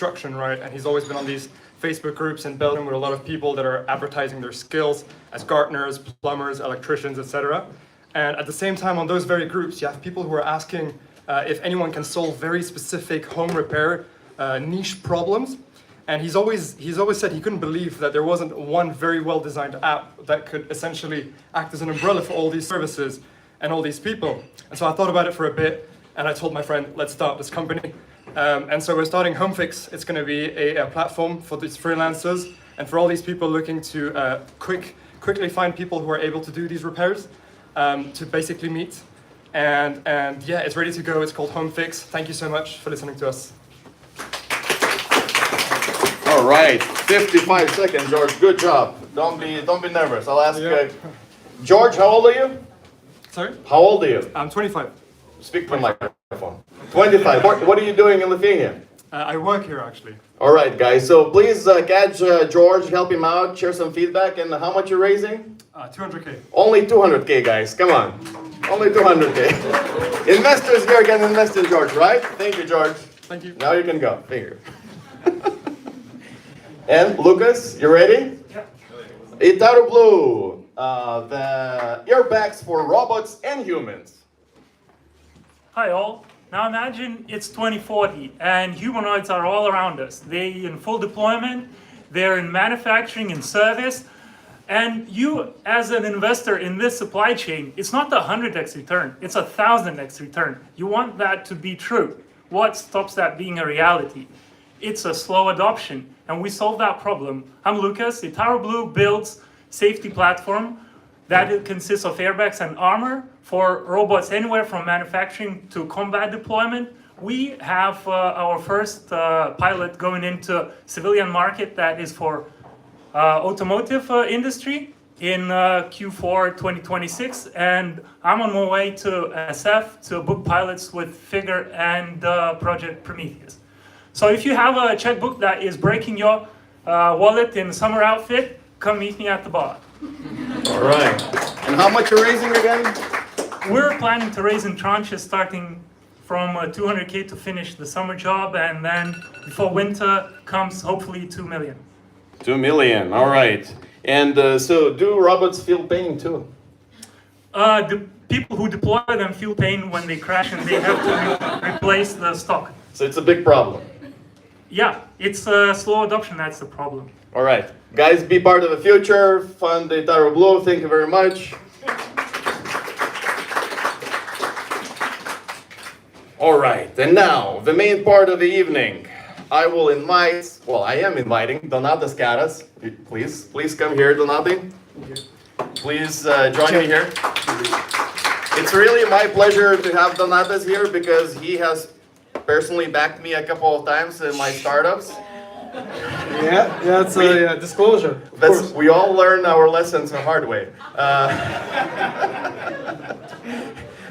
construction, right? And he's always been on these Facebook groups in Belgium with a lot of people that are advertising their skills as gardeners, plumbers, electricians, etc. And at the same time, on those very groups, you have people who are asking if anyone can solve very specific home repair niche problems. And he's always said he couldn't believe that there wasn't one very well-designed app that could essentially act as an umbrella for all these services and all these people. And so I thought about it for a bit, and I told my friend, let's start this company. And so we're starting HomeFix. It's going to be a platform for these freelancers and for all these people looking to quickly find people who are able to do these repairs, to basically meet. And yeah, it's ready to go. It's called HomeFix. Thank you so much for listening to us. All right, 55 seconds, George. Good job. Don't be nervous. I'll ask George, how old are you? Sorry? How old are you? I'm 25. Speak to the microphone. 25. What are you doing in Lithuania? I work here, actually. All right, guys. So please catch George, help him out, share some feedback. And how much you're raising? 200K. Only 200K, guys. Come on. Only 200K. Investors here can invest in George, right? Thank you, George. Thank you. Now you can go. Thank you. And Lucas, you ready? Yeah. Itaru Blue, the airbags for robots and humans. Hi all. Now imagine it's 2040 and humanoids are all around us. They're in full deployment, they're in manufacturing and service, and you as an investor in this supply chain, it's not the 100x return, it's 1000x return. You want that to be true. What stops that being a reality? It's a slow adoption, and we solve that problem. I'm Lucas. Itaru Blue builds safety platform that it consists of airbags and armor for robots anywhere from manufacturing to combat deployment. We have our first pilot going into civilian market that is for automotive industry in Q4 2026, and I'm on my way to SF to book pilots with Figure and Project Prometheus. So if you have a checkbook that is breaking your wallet in summer outfit, come meet me at the bar. All right. And how much you're raising again? We're planning to raise in tranches starting from 200K to finish the summer job, and then before winter comes, hopefully 2 million. 2 million. All right. And so do robots feel pain too? The people who deploy them feel pain when they crash and they have to replace the stock. So it's a big problem. Yeah, it's a slow adoption, that's the problem. All right. Guys, be part of the future. Fund Itaru Blue. Thank you very much. All right. And now, the main part of the evening. I will invite, well, I am inviting Donatas Keras. Please come here, Donati. Please join me here. It's really my pleasure to have Donatas here because he has personally backed me a couple of times in my startups. Yeah, that's a disclosure. We all learn our lessons the hard way.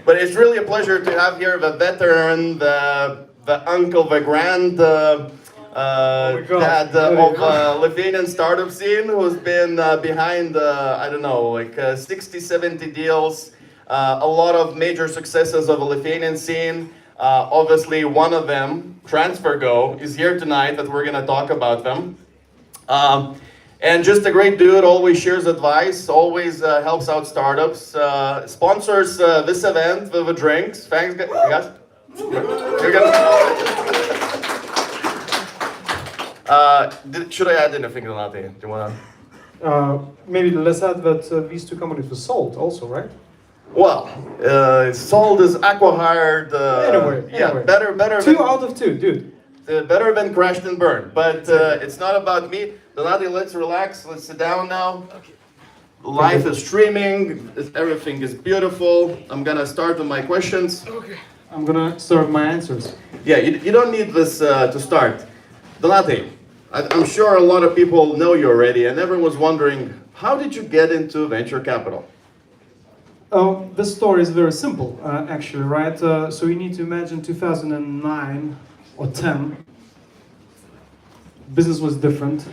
But it's really a pleasure to have here the veteran, the uncle, the grand dad of Lithuanian startup scene, who's been behind, I don't know, like 60, 70 deals, a lot of major successes of the Lithuanian scene. Obviously, one of them, TransferGo, is here tonight that we're going to talk about them. And just a great dude, always shares advice, always helps out startups, sponsors this event with the drinks. Thanks, guys. Should I add anything to that? Do you want to? Maybe let's add that these two companies were sold also, right? Well, sold is acqui-hired. Anyway. Yeah, better. 2 out of 2, dude. Better than crashed and burned. But it's not about me. Donati, let's relax. Let's sit down now. Okay. Life is streaming. Everything is beautiful. I'm gonna start with my questions. Okay. I'm gonna serve my answers. Yeah, you don't need this to start. Donati, I'm sure a lot of people know you already, and everyone's wondering, how did you get into venture capital? The story is very simple, actually, right? So you need to imagine 2009 or 10. Business was different.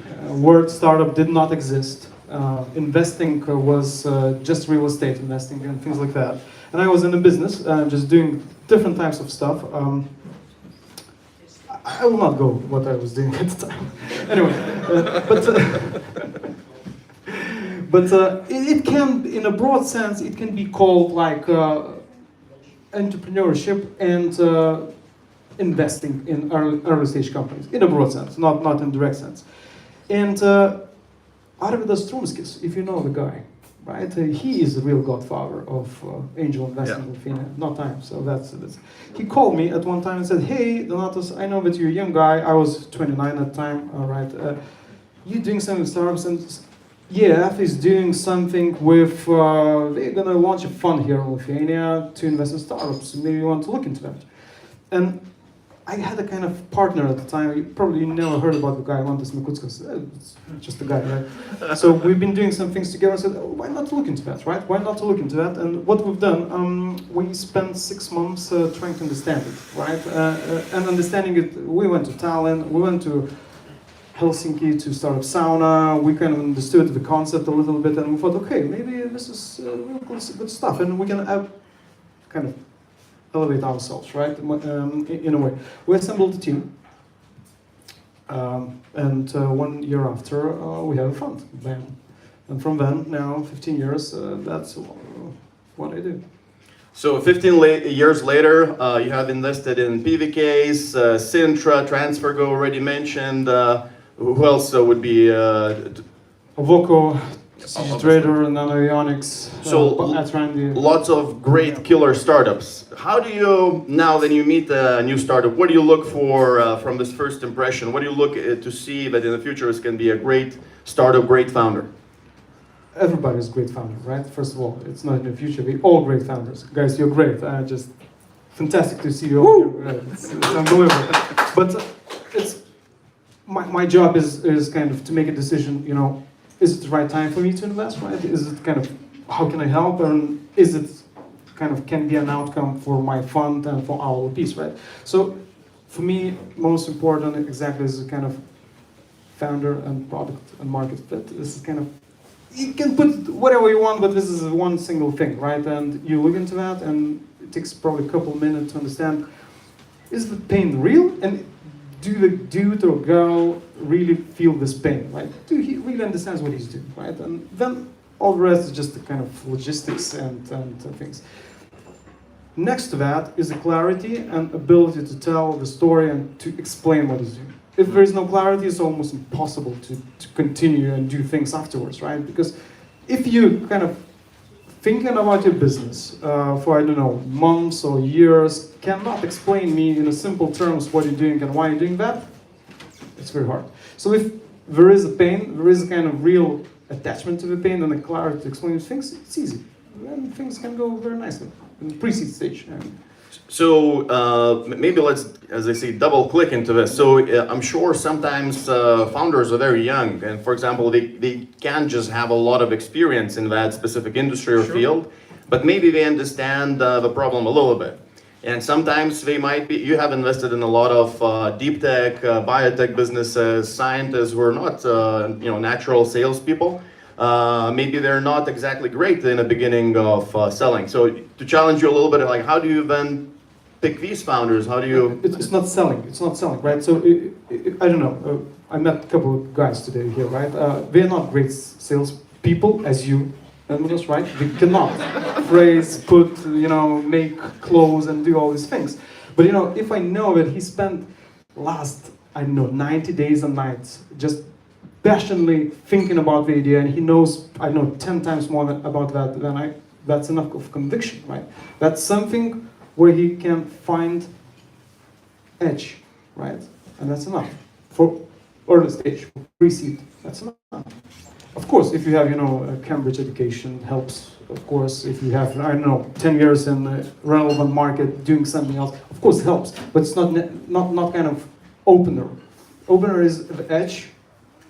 Word startup did not exist. Investing was just real estate investing and things like that. And I was in a business, just doing different types of stuff. I will not go what I was doing at the time. Anyway, but it can, in a broad sense, it can be called like entrepreneurship and investing in early stage companies, in a broad sense, not in direct sense. And Arvydas Trumskis, if you know the guy, right? He is the real godfather of angel investing in Lithuania, not time. So that's. He called me at one time and said, "Hey, Donatas, I know that you're a young guy. I was 29 at the time. All right, you doing something with startups?" And EF is doing something with. They're gonna launch a fund here in Lithuania to invest in startups. Maybe you want to look into that. And I had a kind of partner at the time. You probably never heard about the guy, Mantas Mikutskas. It's just a guy, right? So we've been doing some things together. I said, oh, why not look into that, right? Why not look into that? And what we've done, we spent 6 months trying to understand it, right? And understanding it, we went to Tallinn, we went to Helsinki to start up sauna. We kind of understood the concept a little bit, and we thought, okay, maybe this is real good stuff, and we can kind of elevate ourselves, right? In a way, we assembled a team, and 1 year after, we have a fund. Bam. And from then, now 15 years, that's what I do. So 15 years later, you have invested in PVcase, Sintra, TransferGo already mentioned. Who else would be? Ovoko, Trader, Nanoionics, Atrandi. Lots of great killer startups. How do you, now when you meet a new startup, what do you look for from this first impression? What do you look to see that in the future is going to be a great startup, great founder? Everybody's a great founder, right? First of all, it's not in the future. We're all great founders. Guys, you're great. Just fantastic to see you all here. It's unbelievable. But it's my job is kind of to make a decision, you know, is it the right time for me to invest, right? Is it kind of, how can I help? And is it kind of can be an outcome for my fund and for our LPs, right? So for me, most important exactly is a kind of founder and product and market fit. This is kind of, you can put whatever you want, but this is one single thing, right? And you look into that, and it takes probably a couple of minutes to understand, is the pain real? And do the dude or girl really feel this pain? Like, do he really understands what he's doing, right? And then all the rest is just the kind of logistics and things. Next to that is the clarity and ability to tell the story and to explain what he's doing. If there is no clarity, it's almost impossible to continue and do things afterwards, right? Because if you kind of thinking about your business for, I don't know, months or years, cannot explain me in a simple terms what you're doing and why you're doing that, it's very hard. So if there is a pain, there is a kind of real attachment to the pain and a clarity to explain things, it's easy. And things can go very nicely in the pre-seed stage. So maybe let's, as I say, double click into this. So I'm sure sometimes founders are very young, and for example, they can't just have a lot of experience in that specific industry or field, but maybe they understand the problem a little bit. And sometimes they might be, you have invested in a lot of deep tech, biotech businesses, scientists who are not natural salespeople. Maybe they're not exactly great in the beginning of selling. So to challenge you a little bit, like how do you then pick these founders? How do you? It's not selling. It's not selling, right? So I don't know. I met a couple of guys today here, right? They're not great salespeople as you, Edmundas, right? They cannot phrase, put, make clothes and do all these things. But if I know that he spent last 90 days and nights just passionately thinking about the idea, and he knows, 10 times more about that than that's enough of conviction, right? That's something where he can find edge, right? And that's enough for early stage, pre-seed. That's enough. Of course, if you have, a Cambridge education helps. Of course, if you have, 10 years in the relevant market doing something else, of course it helps. But it's not kind of opener. Opener is the edge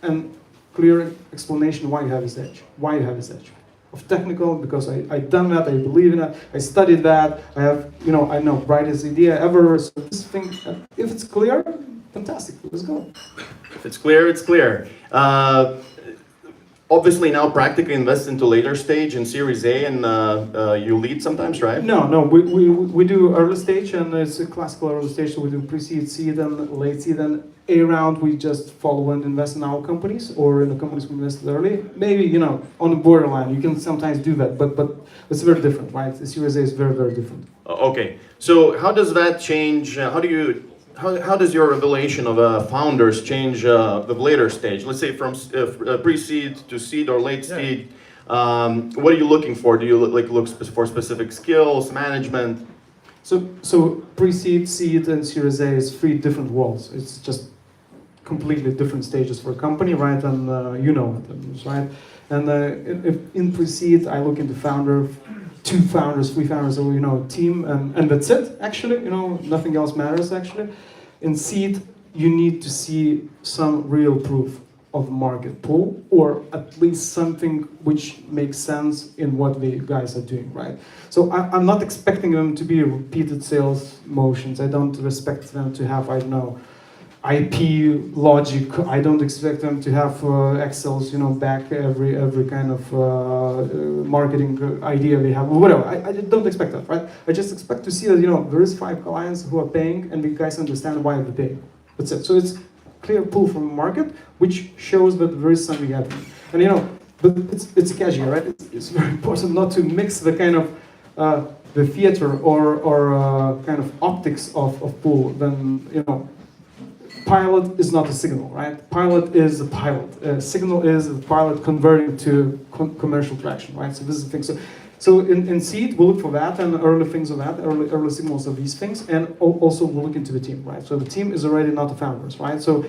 and clear explanation why you have this edge. Why you have this edge. Of technical, because I've done that, I believe in it, I studied that, I have, I know, brightest idea ever. So this thing, if it's clear, fantastic, let's go. If it's clear, it's clear. Obviously now Practica invests into later stage in Series A, and you lead sometimes, right? No, we do early stage, and it's a classical early stage, so we do pre-seed, seed, and late seed, and A round we just follow and invest in our companies, or in the companies we invested early. Maybe, you know, on the borderline, you can sometimes do that, but it's very different, right? The Series A is very, very different. Okay, so how does that change, how does your evaluation of founders change the later stage? Let's say from pre-seed to seed or late seed. What are you looking for? Do you look for specific skills, management? So pre-seed, seed, and Series A is 3 different worlds. It's just completely different stages for a company, right? And you know it, right? And if in pre-seed, I look into founder, 2 founders, 3 founders, or, you know, team, and that's it, actually, you know, nothing else matters, actually. In seed, you need to see some real proof of market pull, or at least something which makes sense in what the guys are doing, right? So I'm not expecting them to be repeated sales motions. I don't expect them to have, I don't know, IP logic. I don't expect them to have Excels, you know, back every kind of marketing idea we have, or whatever. I don't expect that, right? I just expect to see that, you know, there is 5 clients who are paying, and the guys understand why they're paying. That's it. So it's clear pull from the market, which shows that there is something happening. And, you know, but it's casual, right? It's very important not to mix the kind of the theater or kind of optics of pull. Then, you know, pilot is not a signal, right? Pilot is a pilot. Signal is a pilot converting to commercial traction, right? So this is the thing. So in seed, we look for that and early things of that, early signals of these things, and also we look into the team, right? So the team is already not the founders, right? So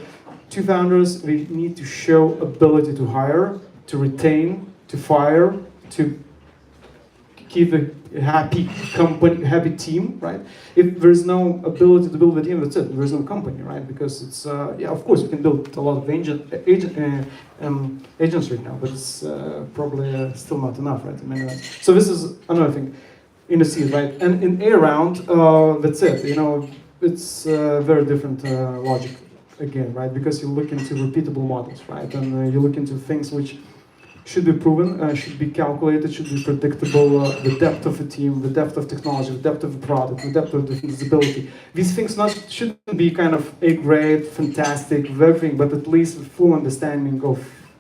2 founders, we need to show ability to hire, to retain, to fire, to keep a happy company, happy team, right? If there's no ability to build a team, that's it. There is no company, right? Because it's yeah, of course, you can build a lot of agents right now, but it's probably still not enough, right? I mean, so this is another thing in the seed, right? And in A round, that's it. You know, it's very different logic again, right? Because you look into repeatable models, right? And you look into things which should be proven, should be calculated, should be predictable, the depth of the team, the depth of technology, the depth of the product, the depth of the feasibility. These things shouldn't be kind of A grade, fantastic, everything, but at least a full understanding of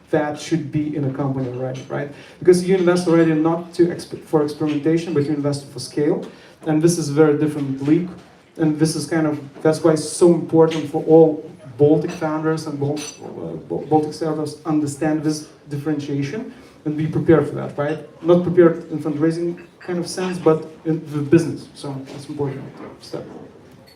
that should be in a company already, right? Because you invest already not for experimentation, but you invest for scale, and this is a very different league, and this is kind of, that's why it's so important for all Baltic founders and Baltic startups understand this differentiation and be prepared for that, right? Not prepared in fundraising kind of sense, but in the business. So it's important step.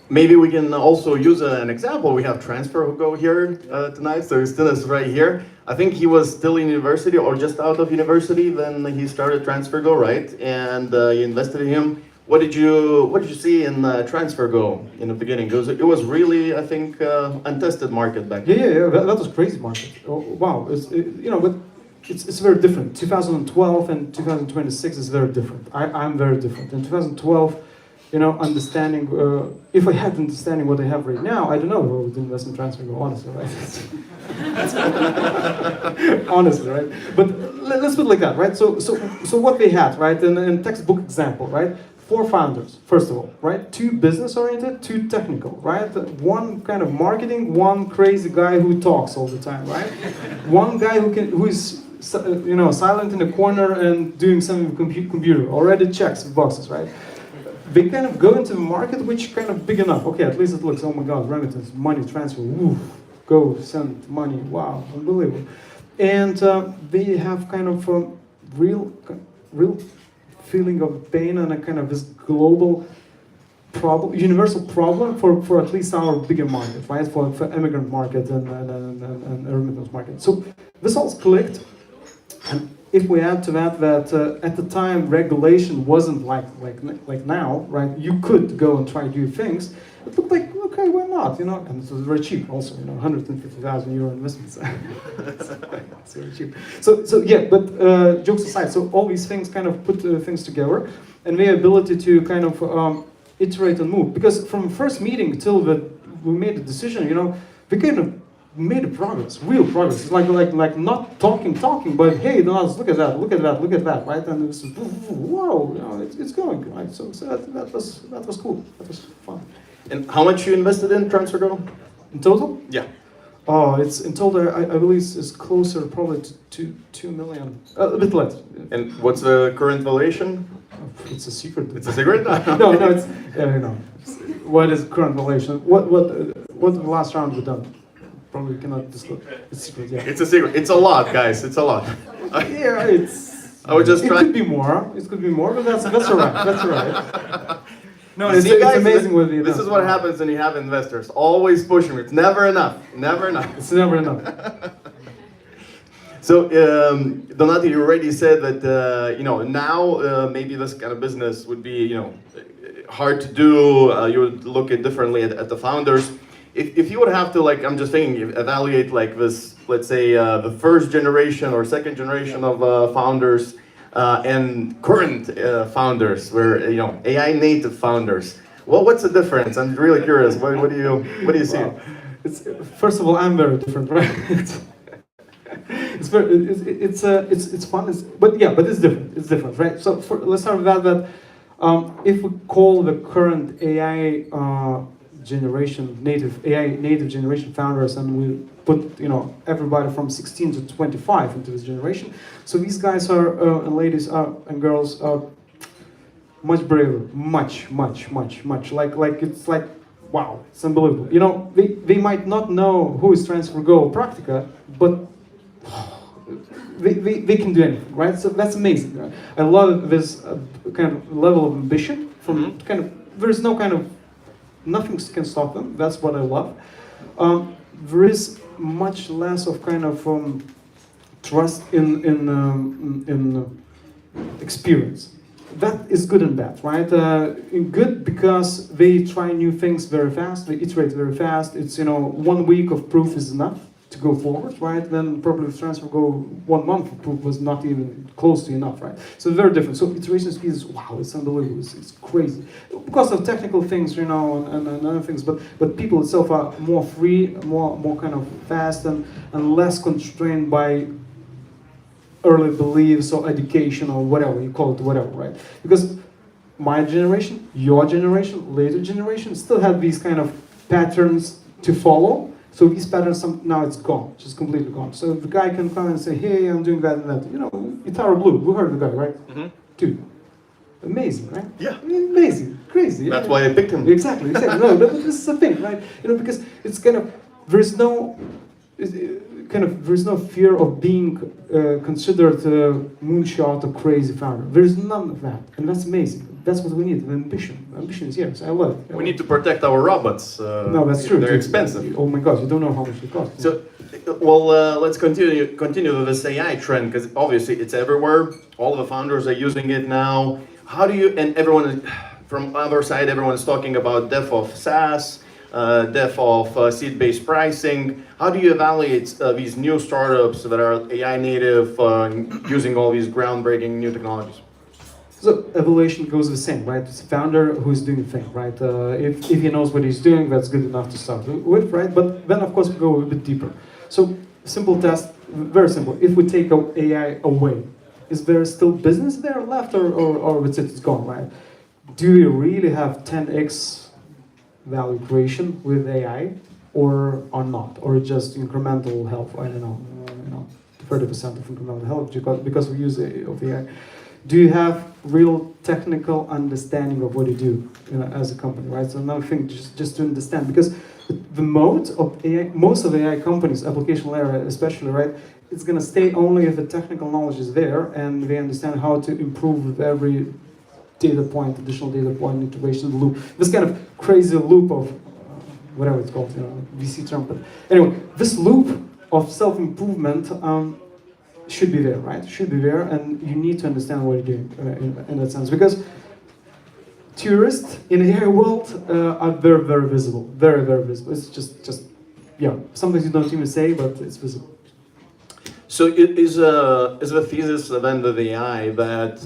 Maybe we can also use an example. We have TransferGo here tonight, so Justinas is right here. I think he was still in university or just out of university when he started TransferGo, right? And you invested in him. What did you see in TransferGo in the beginning? It was really, I think, untested market back then. Yeah. That was crazy market. Oh, wow, you know, but it's very different. 2012 and 2026 is very different. I'm very different. In 2012, you know, understanding, if I had understanding what I have right now, I don't know who would invest in TransferGo, honestly, right? Honestly, right? But let's put it like that, right? So what they had, right? In textbook example, right? 4 founders, first of all, right? 2 business-oriented, 2 technical, right? 1 kind of marketing, 1 crazy guy who talks all the time, right? 1 guy who is, you know, silent in a corner and doing something with computer, already checks the boxes, right? They kind of go into the market, which kind of big enough. Okay, at least it looks, oh my God, remittance, money transfer, woof, go send money, wow, unbelievable. And they have kind of a real feeling of pain and a kind of this global problem, universal problem for at least our bigger market, right? For immigrant market and remittance market. So this all clicked, and if we add to that at the time regulation wasn't like now, right? You could go and try to do things. It looked like, okay, why not? You know, and it was very cheap also. You know, 150,000 euro investments. It's very cheap. So yeah, but jokes aside, so all these things kind of put things together, and the ability to kind of iterate and move. Because from first meeting till we made the decision, you know, we kind of made a progress, real progress. It's like not talking, but hey, look at that, right? And it's whoa, it's going, right? So that was cool. That was fun. And how much you invested in TransferGo? In total? Yeah. Oh, it's in total. I believe it's closer probably to 2 million, a bit less. And what's the current valuation? It's a secret. It's a secret? No, it's no. What is current valuation? What the last round we done? Probably cannot disclose. It's secret. Yeah. It's a secret. It's a lot, guys. It's a lot. Yeah, it's. I would just try. It could be more. It could be more, but that's alright. That's alright. No, You it's, see, guys, it's amazing what you this is what happens when you have investors. Always pushing. It's never enough. Never enough. It's never enough. So, Donato, you already said that now maybe this kind of business would be hard to do. You would look at differently at the founders. If you would have to, like, I'm just thinking, evaluate like this, let's say the first generation or second generation of founders and current founders, where AI native founders. Well, what's the difference? I'm really curious. What do you see? Wow. It's first of all, I'm very different, right? It's fun, but it's different. It's different, right? So let's start with that. If we call the current AI native generation founders, and we put everybody from 16 to 25 into this generation, so these guys are and ladies are and girls are much braver, much like it's like wow, it's unbelievable. They might not know who is TransferGo or Practica, but they can do anything, right? So that's amazing. Right? I love this kind of level of ambition from there's no kind of nothing can stop them. That's what I love. There is much less of kind of trust in experience. That is good and bad, right? Good because they try new things very fast. They iterate very fast. It's 1 week of proof is enough to go forward, right? Then probably with TransferGo, 1 month of proof was not even close to enough, right? So very different. So iteration speed is wow, it's unbelievable. It's crazy because of technical things, and other things. But people itself are more free, more kind of fast and less constrained by early beliefs or education or whatever you call it, whatever, right? Because my generation, your generation, later generation still have these kind of patterns to follow. So these patterns, now it's gone, just completely gone. So the guy can come and say, hey, I'm doing that and that. Itaro Blue, we heard the guy, right? Mm-hmm. Dude, amazing, right? Yeah. Amazing, crazy. That's why I picked him. Exactly. No, but this is the thing, right? Because it's kind of, there's no fear of being considered a moonshot or crazy founder. There's none of that, and that's amazing. That's what we need. The ambition. Ambition is here. So I love it. We need to protect our robots. No, that's true. They're expensive. Oh my God, you don't know how much they cost. So, let's continue with this AI trend, because obviously it's everywhere. All the founders are using it now. How do you? And everyone from other side, everyone is talking about death of SaaS. Death of seed-based pricing. How do you evaluate these new startups that are AI native, using all these groundbreaking new technologies? So evaluation goes the same, right? It's a founder who's doing the thing, right? If he knows what he's doing, that's good enough to start with, right? But then, of course, we go a bit deeper. So simple test, very simple. If we take AI away, is there still business there left, or that's it, it's gone, right? Do you really have 10x value creation with AI, or not, or just incremental help? I don't know, 30% of incremental help because we use AI. Do you have real technical understanding of what you do as a company, right? So another thing, just to understand, because the mode of AI, most of AI companies, application layer especially, right? It's gonna stay only if the technical knowledge is there and they understand how to improve with every data point, additional data point, iteration loop. This kind of crazy loop of whatever it's called, VC term. But anyway, this loop of self-improvement should be there, right? Should be there, and you need to understand what you're doing in that sense. Because tourists in the AI world are very, very visible. Very, very visible. It's just yeah. Sometimes you don't even say, but it's visible. So is the thesis then of the AI that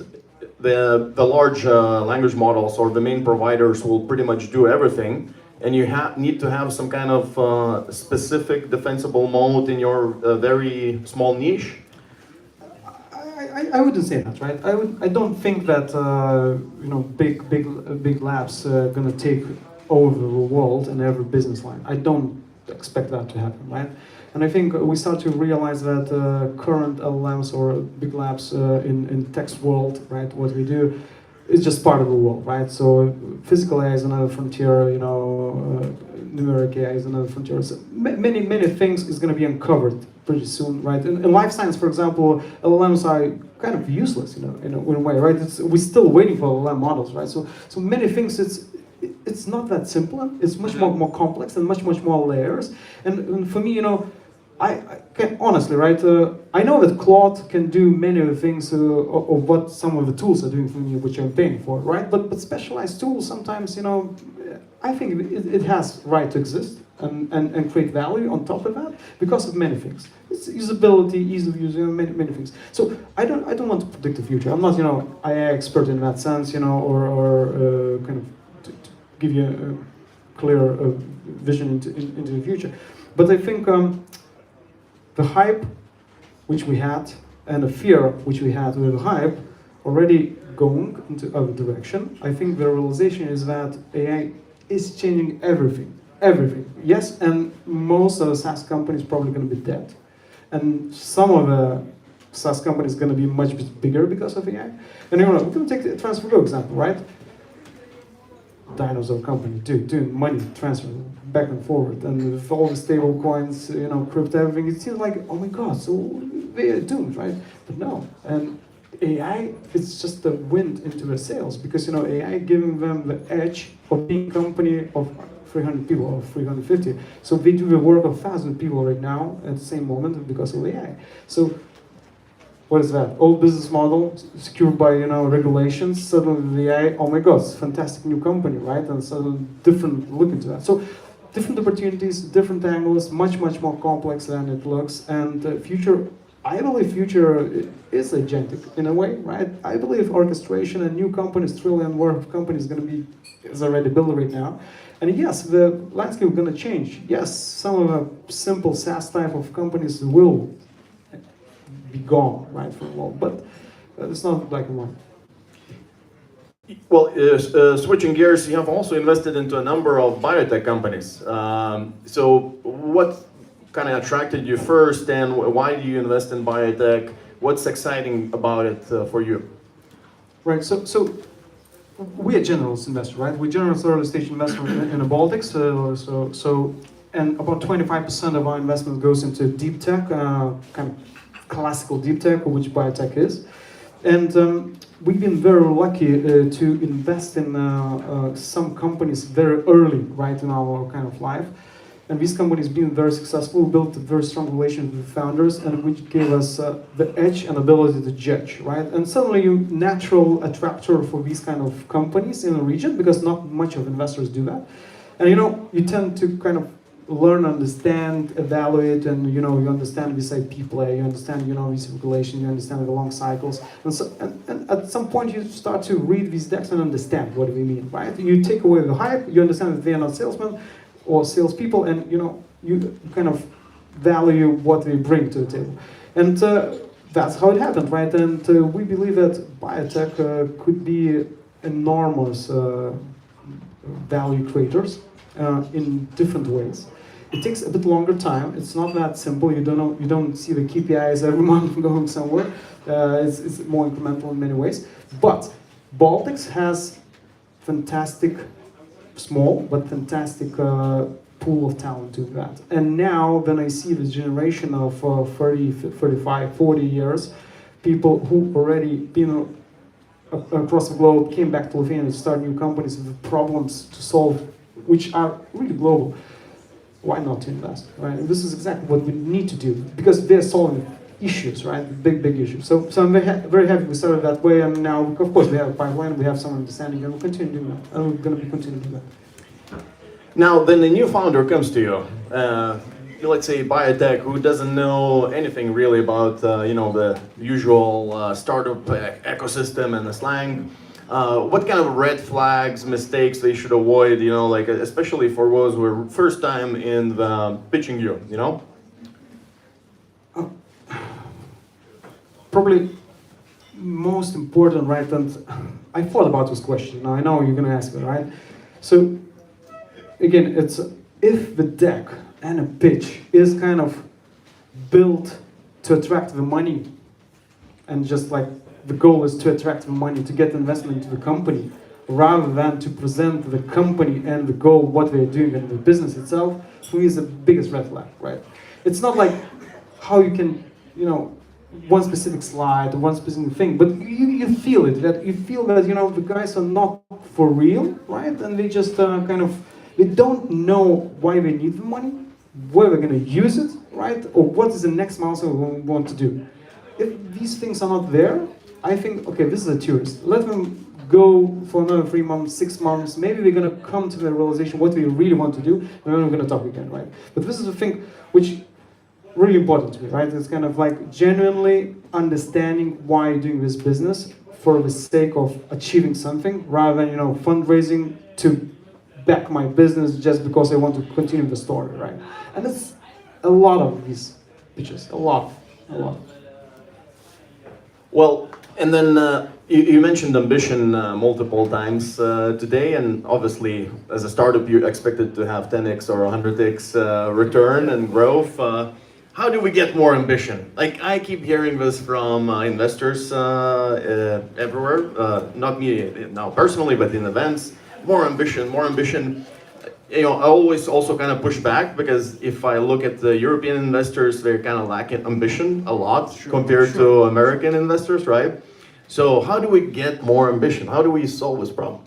the large language models or the main providers will pretty much do everything, and you need to have some kind of specific defensible moat in your very small niche? I wouldn't say that, right? I don't think that big labs gonna take over the world in every business line. I don't expect that to happen, right? And I think we start to realize that current LLMs or big labs in text world, right? What we do is just part of the world, right? So physical AI is another frontier, numeric AI is another frontier. So many things is going to be uncovered pretty soon, right? In life science, for example, LLMs are kind of useless, in a way, right? We're still waiting for LLM models, right? So many things, it's not that simple. It's much more complex and much more layers. And for me, I can honestly, right? I know that Claude can do many of the things of what some of the tools are doing for me, which I'm paying for, right? But specialized tools sometimes, I think it has right to exist and create value on top of that because of many things. It's usability, ease of use, many things. So I don't want to predict the future. I'm not, AI expert in that sense, or kind of to give you a clear vision into the future. But I think. The hype which we had and the fear which we had with the hype already going into other direction. I think the realization is that AI is changing everything. Yes, and most of the SaaS companies probably going to be dead. And some of the SaaS companies going to be much bigger because of AI. And we're going to take the TransferGo example, right? Dinosaur company doing money transfer back and forward, and with all the stable coins, crypto, everything, it seems like, oh my god, so they are doomed, right? But no, and AI is just the wind into their sails, because AI giving them the edge of being a company of 300 people or 350. So they do the work of 1,000 people right now at the same moment because of AI. So what is that? Old business model, secured by regulations. Suddenly the AI, oh my god, it's a fantastic new company, right? And suddenly different look into that. So different opportunities, different angles, much more complex than it looks. And future, I believe future is agentic in a way, right? I believe orchestration and new companies, trillion worth of companies, is already built right now. And yes, the landscape is going to change. Yes, some of the simple SaaS type of companies will be gone, right, from the world, but it's not black and white. Well, switching gears, you have also invested into a number of biotech companies. So what kind of attracted you first, and why do you invest in biotech? What's exciting about it for you? Right, so we are generalist investor, right? We're generalist early stage investor in the Baltics. And about 25% of our investment goes into deep tech, kind of classical deep tech, which biotech is. And we've been very lucky to invest in some companies very early, right, in our kind of life. And these companies being very successful, built a very strong relation with the founders, and which gave us the edge and ability to judge, right? And suddenly you natural attractor for these kind of companies in the region, because not much of investors do that. And you tend to kind of learn, understand, evaluate, and you understand this IP play, you understand this regulation, you understand the long cycles, and at some point you start to read these decks and understand what we mean, right? You take away the hype, you understand that they are not salesmen or salespeople, and you kind of value what they bring to the table, and that's how it happened, right? And we believe that biotech could be enormous value creators in different ways. It takes a bit longer time. It's not that simple. You don't see the KPIs every month going somewhere. It's more incremental in many ways. But Baltics has fantastic, small but fantastic pool of talent to that. And now when I see this generation of 30, 35, 40 years, people who already been across the globe, came back to Lithuania to start new companies with problems to solve, which are really global. Why not to invest, right? And this is exactly what we need to do, because they're solving issues, right? Big issues. So I'm very happy we started that way, and now, of course, we have a pipeline, we have some understanding, and we'll continue doing that. And we're going to be continuing doing that. Now, then the new founder comes to you. Let's say biotech, who doesn't know anything really about the usual startup ecosystem and the slang. what kind of red flags, mistakes they should avoid, you know, like especially for those who are first time in the pitching you, you know? Probably most important, right? And I thought about this question. Now I know you're going to ask it, right? So again, it's if the deck and a pitch is kind of built to attract the money, and just like the goal is to attract the money to get investment into the company, rather than to present the company and the goal, what they're doing and the business itself, for me is the biggest red flag, right? It's not like how you can, you know, one specific slide, one specific thing, but you feel it, that you feel that, you know, the guys are not for real, right? And they just kind of, they don't know why they need the money, where they're going to use it, right? Or what is the next milestone we want to do. If these things are not there, I think, okay, this is a tourist. Let them go for another 3 months, 6 months. Maybe we're going to come to the realization what we really want to do, and then we're going to talk again, right? But this is the thing which really important to me, right? It's kind of like genuinely understanding why you're doing this business for the sake of achieving something, rather than, you know, fundraising to back my business just because I want to continue the story, right? And it's a lot of these pitches, a lot. Well, and then you mentioned ambition multiple times today, and obviously as a startup you're expected to have 10x or 100x return and growth. How do we get more ambition? Like, I keep hearing this from investors everywhere, not me now personally, but in events. More ambition, more ambition. You know, I always also kind of push back, because if I look at the European investors, they're kind of lacking ambition a lot compared to American investors, right? So how do we get more ambition? How do we solve this problem?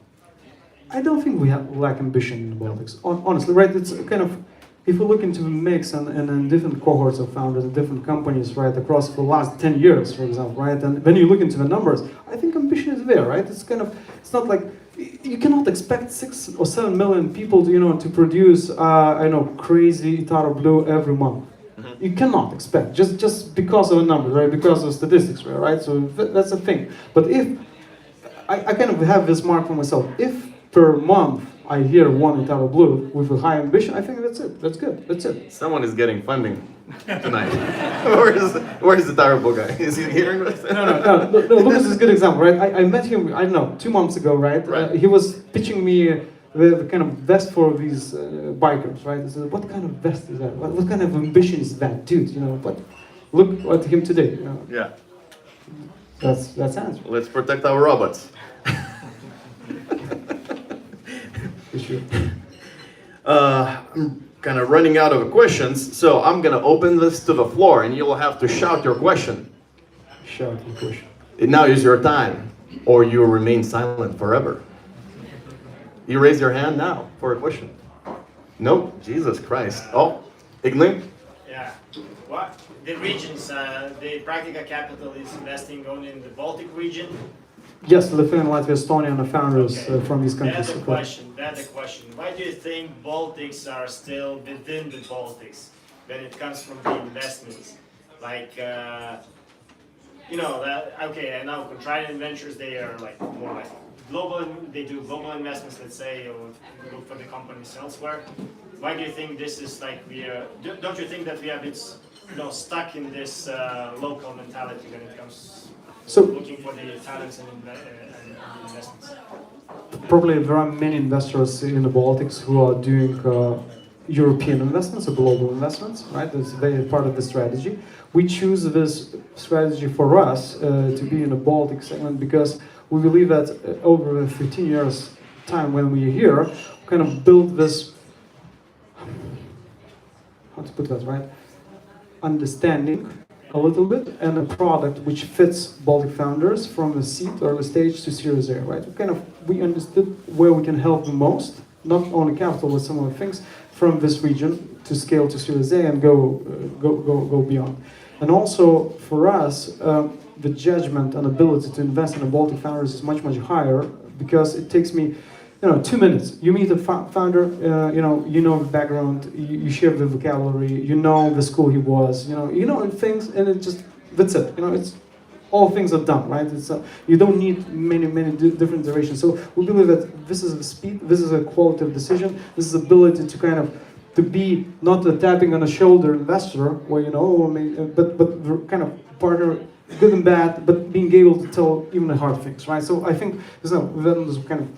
I don't think we lack ambition in the Baltics, honestly, right? It's kind of, if you look into the mix and different cohorts of founders and different companies, right, across the last 10 years, for example, right? And when you look into the numbers, I think ambition is there, right? It's kind of, it's not like, you cannot expect 6 or 7 million people to, you know, to produce, I know, crazy Taro Blue every month. Mm-hmm. You cannot expect, just because of the numbers, right? Because of statistics, right? So that's the thing. But if, I kind of have this mark for myself, if per month I hear one Taro Blue with a high ambition, I think that's it. That's good. That's it. Someone is getting funding tonight. Where is the Taro Blue guy? Is he hearing this? No, Lucas is a good example, right? I met him, I don't know, 2 months ago, right? He was pitching me the kind of vest for these bikers, right? I said, what kind of vest is that? What kind of ambition is that, dude? You know, but look at him today. You know? Yeah. That's answer. Let's protect our robots. For sure. I'm kind of running out of questions, so I'm gonna open this to the floor, and you'll have to shout your question. Shout your question. And now is your time, or you remain silent forever. You raise your hand now for a question. Nope, Jesus Christ. Oh, Ignace? Yeah. What? The regions, the Practica Capital is investing only in the Baltic region? Yes, Lithuania, Latvia, Estonia, and the founders from these countries. That's the question. Why do you think Baltics are still within the Baltics when it comes from the investments? Like, you know, okay, and now Contrarian Ventures, they are like more like global, they do global investments, let's say, or look for the companies elsewhere. Why do you think this is like don't you think that we are a bit, you know, stuck in this local mentality when it comes So, looking for the talents and investments? Probably there are many investors in the Baltics who are doing European investments or global investments, right? That's very part of the strategy. We choose this strategy for us to be in the Baltic segment because we believe that over 15 years time when we are here, we kind of build this, how to put that, right? Understanding a little bit, and a product which fits Baltic founders from the seed early stage to Series A, right? We understood where we can help the most, not only capital, but some other things from this region to scale to Series A and go beyond. And also for us, the judgment and ability to invest in a Baltic founders is much higher because it takes me, 2 minutes. You meet a founder, you know the background, you share the vocabulary, you know the school he was, you know things, and it just, that's it. It's all things are done, right? It's you don't need many different iterations. So we believe that this is a speed, this is a quality of decision, this is ability to kind of to be not a tapping on a shoulder investor, where but kind of partner, good and bad, but being able to tell even the hard things, right? So I think Vilnius kind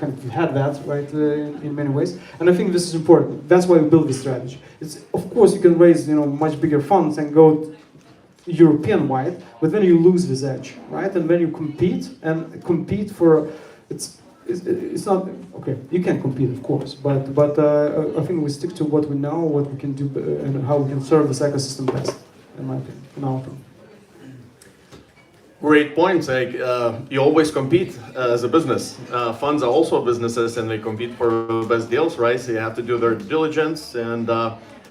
of had that, right, in many ways, and I think this is important. That's why we build this strategy. It's, of course, you can raise much bigger funds and go European-wide, but then you lose this edge, right? And when you compete for, it's not okay. You can compete, of course, but I think we stick to what we know, what we can do, and how we can serve this ecosystem best, in my opinion, in our opinion. Great points. Like, you always compete as a business. Funds are also businesses, and they compete for the best deals, right? So you have to do their due diligence. And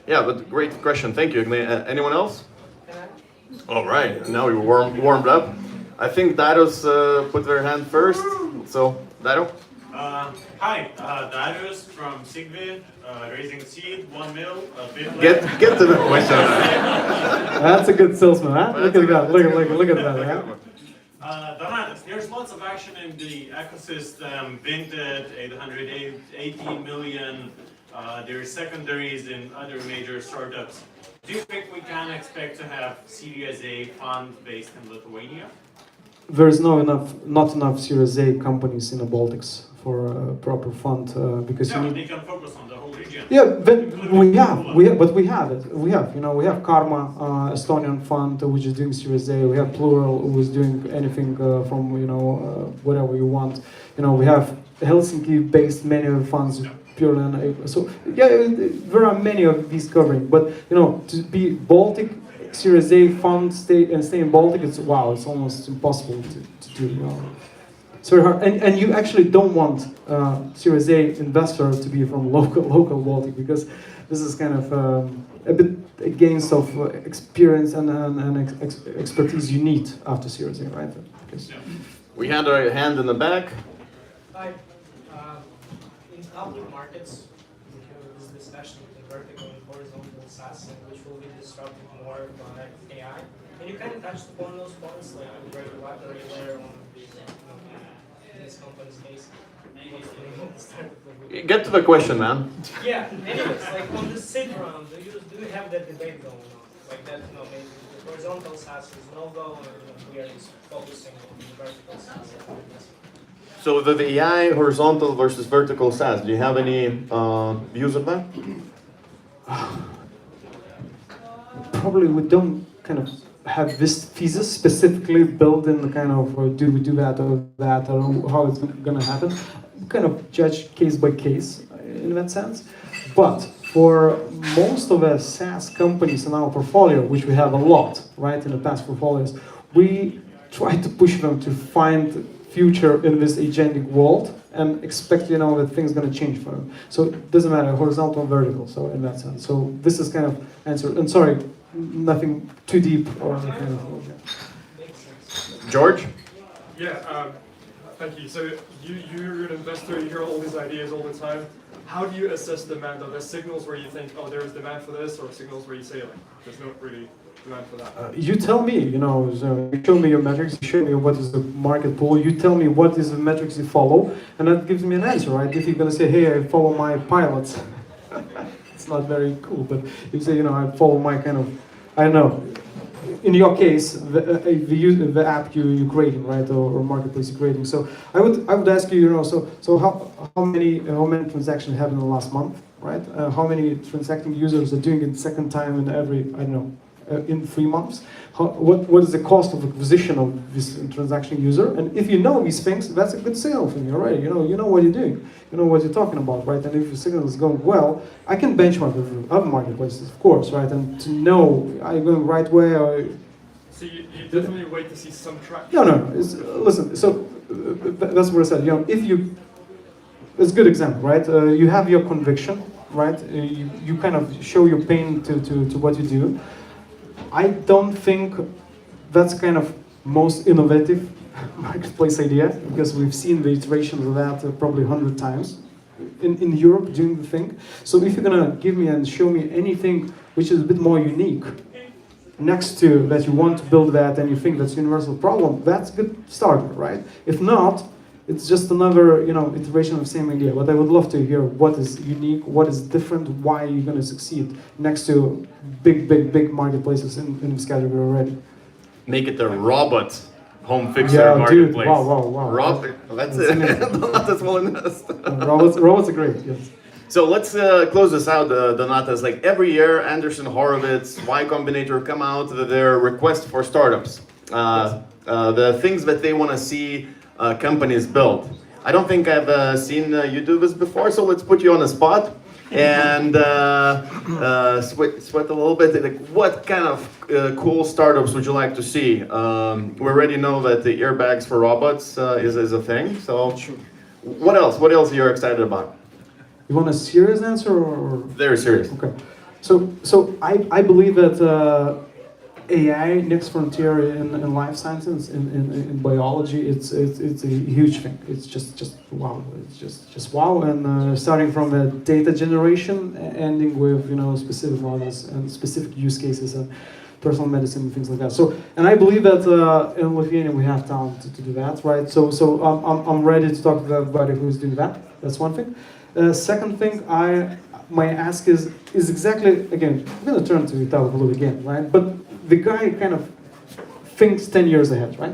yeah, but great question. Thank you. Anyone else? All right. Now we warmed up. I think Darius put their hand first. So Dario. Hi, Darius from Sigvi, raising seed, 1 mil, a bit Get to the question. That's a good salesman, huh? Look at that. Look at that. Yeah? Donatas, there's lots of action in the ecosystem. Vinted, 818 million. There's secondaries in other major startups. Do you think we can expect to have Series A fund based in Lithuania? There is not enough Series A companies in the Baltics for a proper fund because Yeah, you but need. they can focus on the whole region. Yeah, but we have it. We have Karma, Estonian fund, which is doing Series A. We have Plural, who is doing anything from whatever you want. We have Helsinki-based many of the funds purely on. So yeah, there are many of these covering. But to be Baltic Series A fund stay in Baltic, it's almost impossible to do. It's very hard, and you actually don't want Series A investor to be from local Baltic, because this is kind of a bit against of experience and expertise you need after Series A, right? Because We had a hand in the back. Hi. In public markets, we have this discussion between vertical and horizontal SaaS, which will be disrupted more by AI. And you kind of touched upon those points, like the regulatory layer on this company's case. Get to the question, man. Yeah. Anyways, like on the seed round, do you have that debate going on? Like that, maybe the horizontal SaaS is no go, and we are just focusing on the vertical SaaS. So the AI horizontal versus vertical SaaS. Do you have any views on that? probably we don't kind of have this thesis specifically built in the kind of do we do that or that, or how it's going to happen. We kind of judge case by case in that sense. But for most of the SaaS companies in our portfolio, which we have a lot, right, in the past portfolios, we try to push them to find future in this agentic world and expect, that things going to change for them. So it doesn't matter, horizontal or vertical, so in that sense. So this is kind of answer, and sorry, nothing too deep or anything. George? Yeah, thank you. So you're an investor, you hear all these ideas all the time. How do you assess demand? Are there signals where you think, oh, there is demand for this, or signals where you say, like, there's not really demand for that? You tell me, so you show me your metrics, you show me what is the market pool, you tell me what is the metrics you follow, and that gives me an answer, right? If you're going to say, hey, I follow my pilots, it's not very cool, but if you say, I follow my kind of, I don't know, in your case, the app you're creating, right, or marketplace you're creating. So I would ask you, so how many transactions have in the last month, right? How many transacting users are doing it second time in every, I don't know, in 3 months? What is the cost of acquisition of this transaction user? And if you know these things, that's a good signal for me already. You know what you're doing. You know what you're talking about, right? And if your signal is going well, I can benchmark with other marketplaces, of course, right? And to know, are you going the right way or... So you definitely wait to see some traction? No. Listen, so that's what I said. If you... It's a good example, right? You have your conviction, right? You kind of show your pain to what you do. I don't think that's kind of most innovative marketplace idea, because we've seen the iterations of that probably 100 times in Europe doing the thing. So if you're gonna give me and show me anything which is a bit more unique, next to that you want to build that and you think that's a universal problem, that's a good starter, right? If not, it's just another, iteration of the same idea. But I would love to hear what is unique, what is different, why you're going to succeed next to big marketplaces in this category already. Make it a robot home fixer Yeah, dude, marketplace. wow. Robot, that's That's it. amazing. Donatas will invest. Robots are great, yes. So let's close this out, Donatas. Like every year, Anderson Horowitz, Y Combinator come out with their request for startups. The things that they want to see companies build. I don't think I've seen you do this before, so let's put you on the spot and sweat a little bit. Like, what kind of cool startups would you like to see? We already know that the airbags for robots is a thing. So, what else? What else are you excited about? You want a serious answer or? Very serious. Okay. So I believe that AI, next frontier in life sciences, in biology, it's a huge thing. It's just wow. It's just wow. And starting from the data generation, ending with specific models and specific use cases and personal medicine and things like that. So, and I believe that in Lithuania we have talent to do that, right? So I'm ready to talk to everybody who's doing that. That's one thing. Second thing, my ask is exactly, again, I'm going to turn to Italo again, right? But the guy kind of thinks 10 years ahead, right?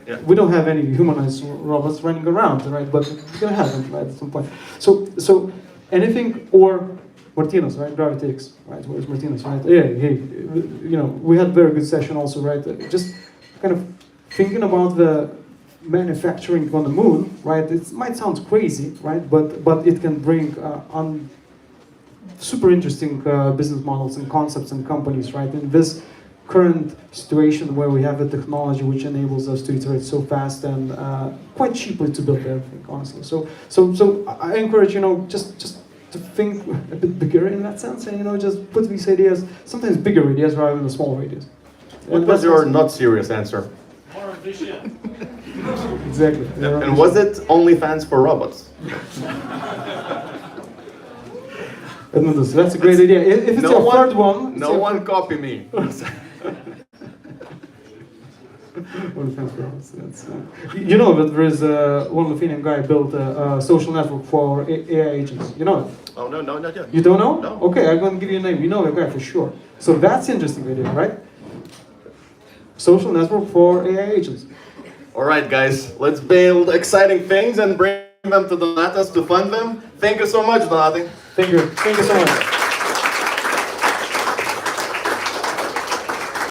Yeah. We don't have any humanized robots running around, right? But we're going to have them, right, at some point. So anything, or Martinez, right? Gravitix, right? Where's Martinez, right? Yeah, hey, we had a very good session also, right? Just kind of thinking about the manufacturing on the moon, right? It might sound crazy, right? But it can bring super interesting business models and concepts and companies, right? In this current situation where we have a technology which enables us to iterate so fast and quite cheaply to build everything, honestly. So I encourage just to think a bit bigger in that sense, and just put these ideas, sometimes bigger ideas rather than the smaller ideas. What was your not serious answer? More ambition. Exactly. And was it OnlyFans for robots? Edmundas, that's a great idea. If it's your third one, no one copy me. You know that there is one Lithuanian guy built a social network for AI agents. You know it? Oh no, not yet. You don't know? No. Okay, I'm going to give you a name. You know the guy for sure. So that's interesting idea, right? Social network for AI agents. All right, guys, let's build exciting things and bring them to Donatas to fund them. Thank you so much, Donati. Thank you so much.